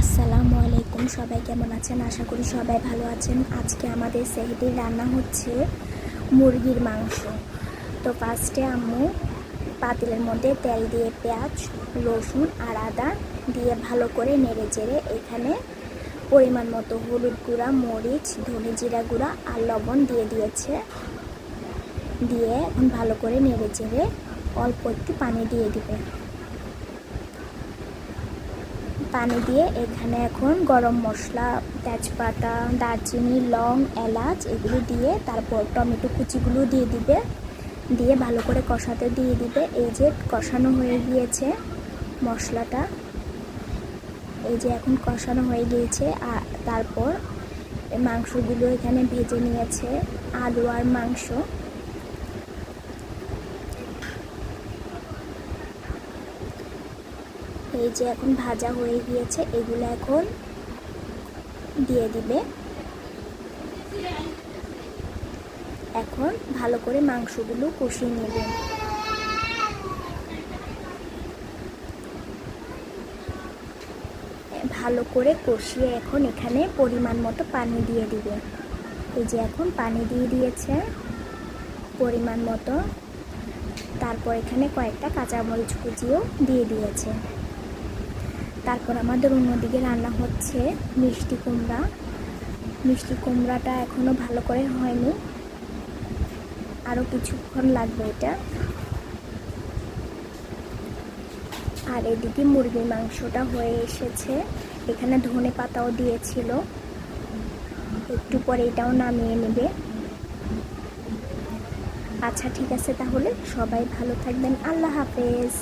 আসসালামু আলাইকুম, সবাই কেমন আছেন? আশা করি সবাই ভালো আছেন। আজকে আমাদের সেহরির রান্না হচ্ছে মুরগির মাংস। তো ফার্স্টে আম্মু পাতিলের মধ্যে তেল দিয়ে পেঁয়াজ, রসুন আর আদা দিয়ে ভালো করে নেড়ে চেড়ে এখানে পরিমাণ মতো হলুদ গুঁড়া, মরিচ, ধনে জিরা গুঁড়া আর লবণ দিয়ে দিয়েছে। দিয়ে এখন ভালো করে নেড়ে চেড়ে অল্প একটু পানি দিয়ে দিবে। পানি দিয়ে এখানে এখন গরম মশলা, তেজপাতা, দারচিনি, লং, এলাচ এগুলো দিয়ে তারপর টমেটো কুচিগুলো দিয়ে দিবে। দিয়ে ভালো করে কষাতে দিয়ে দিবে। এই যে কষানো হয়ে গিয়েছে মশলাটা, এই যে এখন কষানো হয়ে গিয়েছে। আর তারপর মাংসগুলো এখানে ভেজে নিয়েছে, আলু আর মাংস। এই যে এখন ভাজা হয়ে গিয়েছে, এগুলো এখন দিয়ে দিবে। এখন ভালো করে মাংসগুলো কষিয়ে নেবে। ভালো করে কষিয়ে এখন এখানে পরিমাণ মতো পানি দিয়ে দিবে। এই যে এখন পানি দিয়ে দিয়েছে পরিমাণ মতো। তারপর এখানে কয়েকটা কাঁচামরিচ কুচিও দিয়ে দিয়েছে। তারপর আমাদের অন্যদিকে রান্না হচ্ছে মিষ্টি কুমড়া। মিষ্টি কুমড়াটা এখনও ভালো করে হয়নি, আরও কিছুক্ষণ লাগবে এটা। আর এদিকে মুরগির মাংসটা হয়ে এসেছে। এখানে ধনে পাতাও দিয়েছিল, একটু পরে এটাও নামিয়ে নেবে। আচ্ছা ঠিক আছে, তাহলে সবাই ভালো থাকবেন। আল্লাহ হাফেজ।